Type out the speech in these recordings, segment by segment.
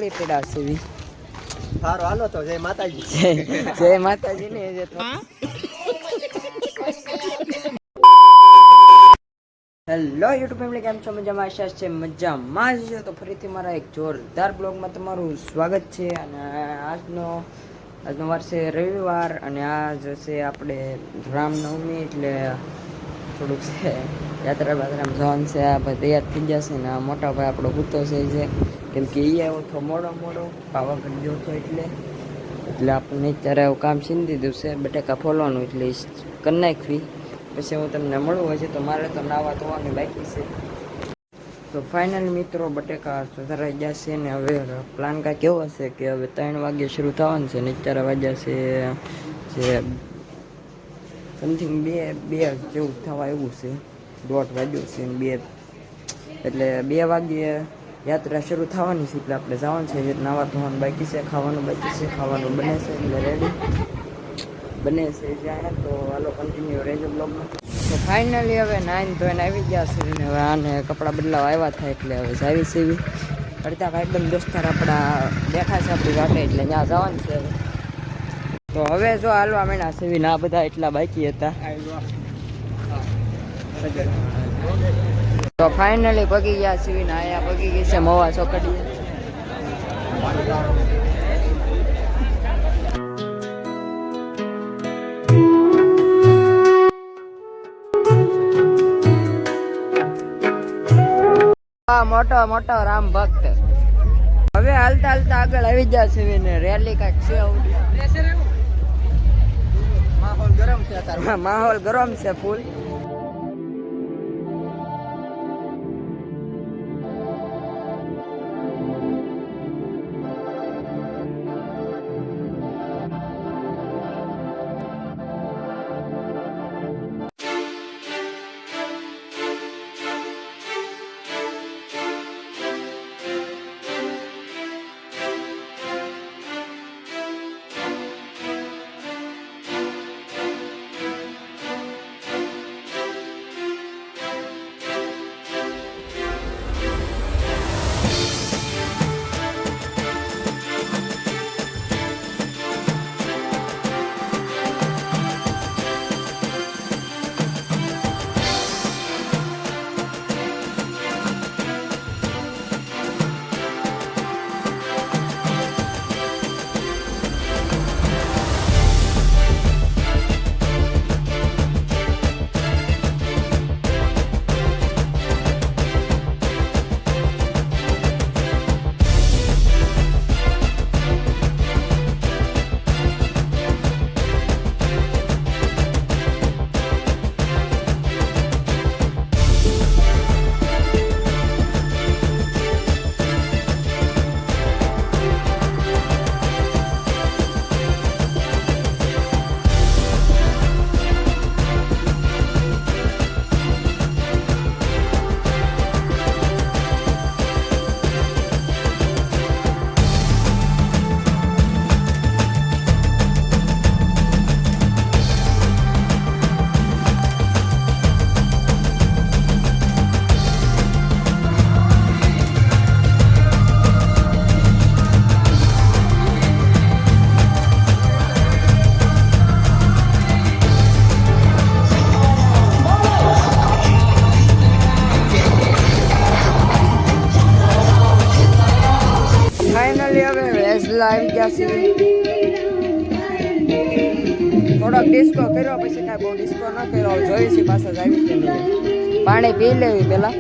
નીકળી પડ્યા છે. સારું હાલો તો જય માતાજી. જય માતાજી ને હેલો યુટ્યુબ ફેમિલી, કેમ છો? મજામાં? આશા છે મજામાં જ. તો ફરીથી મારા એક જોરદાર બ્લોગમાં તમારું સ્વાગત છે. અને આજનો વાર છે રવિવાર, અને આજ છે આપણે રામનવમી, એટલે થોડુંક છે યાત્રા બાત્રામાં જવાનું છે. આ ભાઈ તૈયાર થઈ જશે ને આ મોટા ભાઈ આપણો કૂતો છે કેમ કે એ આવ્યો તો મોડો પાવાગઢ ગયો હતો, એટલે આપણને અત્યારે એવું કામ સીની દીધું છે બટેકા ફોલવાનું, એટલે કરી નાખવી. પછી હું તમને મળું. હજી તો મારે તો નાવા ધોવાની બાકી છે. તો ફાઇનલ મિત્રો બટેકા સુધારાઈ ગયા છે ને હવે પ્લાન કાંઈ કેવો હશે કે હવે 3 વાગે શરૂ થવાનું છે ને અત્યારે વાગ્યા છે જે સમથિંગ બે જેવું થવા એવું છે. 1:30 વાગ્યો છે ને 2, એટલે 2 વાગ્યે યાત્રા શરૂ થવાની છે. એટલે આપણે જવાનું છે. નાવા ધોવાનું બાકી છે, ખાવાનું બાકી છે. ખાવાનું બને છે એટલે રેડી બને છે જ્યાં. તો હાલો કન્ટિન્યુ રહેજો બ્લોગમાં. તો ફાઇનલી હવે 9 ધોઈને આવી ગયા છે ને હવે આને કપડાં બદલાવા આવ્યા થાય એટલે હવે જાવી સીવી. અડધા ભાઈબંધ દોસ્તાર આપણા બેઠા છે આપણી વાટે, એટલે ત્યાં જવાનું છે. તો હવે જો હાલવા માંડ્યા સીવી ના બધા એટલા બાકી હતા. તો ફાઇનલી પગી ગયા સીવી ને અહીંયા પગી ગઈ છે મવા ચોકડીએ. મોટો રામ ભક્ત હવે હાલતા આગળ આવી ગયા છે ને રેલી કાંઈક છે. માહોલ ગરમ છે અત્યારે. માહોલ ગરમ છે ફૂલ. આવી ગયા છે. થોડોક ડિસ્કો કર્યો, પછી કાંઈ બહુ ડિસ્કો ન કર્યો. જોઈએ છે પાછા જ આવી કે નહીં. પાણી પી લેવી પેલા.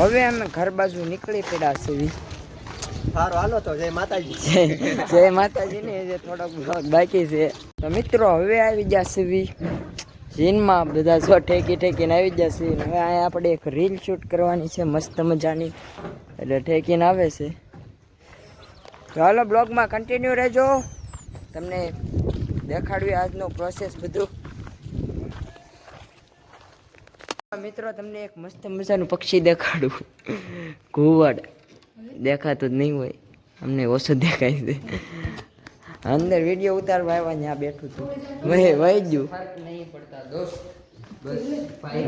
હવે અમે ઘર બાજુ નીકળી પડ્યા છે. સારું હાલો તો જય માતાજી. જય માતાજી ને જે થોડોક બાકી છે. તો મિત્રો હવે આવી ગયા છે જીનમાં બધા જો ઠેકીને આવી ગયા છે. હવે અહીંયા આપણે એક રીલ શૂટ કરવાની છે મસ્ત મજાની, એટલે ઠેકીને આવે છે. તો હાલો બ્લોગમાં કન્ટિન્યુ રહેજો, તમને દેખાડવી આજનો પ્રોસેસ બધું. મિત્રો તમને એક મસ્ત મજાનું પક્ષી દેખાડું. ઘુવડ દેખાતું જ નહીં હોય, અમને ઓછું દેખાય છે. અંદર વિડીયો ઉતારવા આવ્યા ત્યાં બેઠું હતું, વહી ગયું.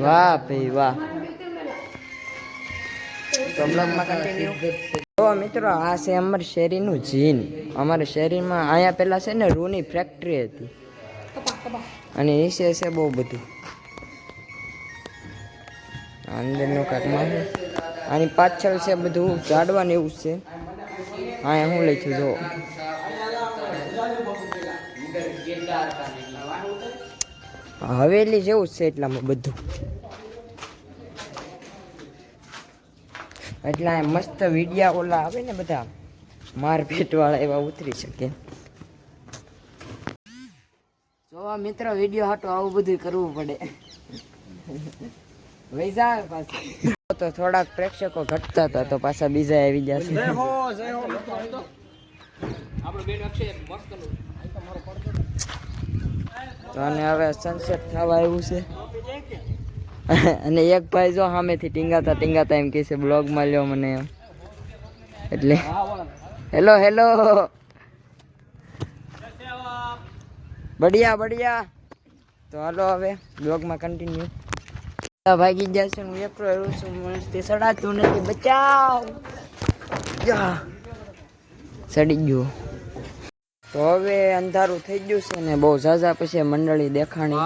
વાહ ભાઈ વાહ. તો બ્લોગમાં કન્ટિન્યુ. તો મિત્રો આ છે અમારી શેરીનું જીન. અમારી શેરીમાં અહીંયા પહેલાં છે ને રૂની ફેક્ટરી હતી અને નીચે છે બહુ બધું. અંદરનું કાકમાં છે, આની પાછળ છે બધું ઝાડવાનું એવું છે. અહીંયા હું લઈ છું જો હવેલી જેવું જ છે એટલામાં બધું. એટલા મસ્ત વિડિયા ઓલા આવે ને બધા મારપીટ વાળા એવા ઉતરી શકે. જોવા મિત્રો વિડીયો હાટો આવું બધું કરવું પડે. વૈસા પાછા તો થોડાક પ્રેક્ષકો ઘટતા હતા તો પાછા બીજા આવી જશે. તો અને હવે સનસેટ થવા આવ્યું છે અને એક ભાઈ જો સામેથી ટીંગાતા એમ કહે છે બ્લોગમાં લ્યો મને એમ. એટલે હેલો હેલો બઢિયા. તો હાલો હવે બ્લોગમાં કન્ટિન્યુ. ભાગી જશે, હું એકલો એવું છું, મસ્તી સડાતું નથી. બચાવ, સડી ગયું. તો હવે અંધારું થઈ ગયું છે ને બહુ ઝાઝા પછી મંડળી દેખાણી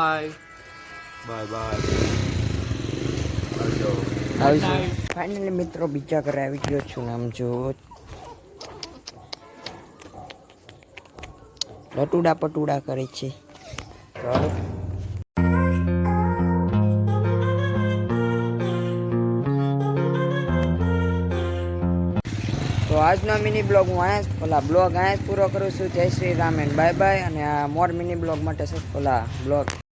આવશે. ફાઇનલી મિત્રો બીજા ઘરે આવી ગયો છું. નામ જો લટુડા પટુડા કરે છે. તો આજનો મિની બ્લોગ હું અહીંયા જ પૂરો કરું છું. જય Shri Ram and bye bye. અને આ મોર મિની બ્લોગ માટે બ્લોગ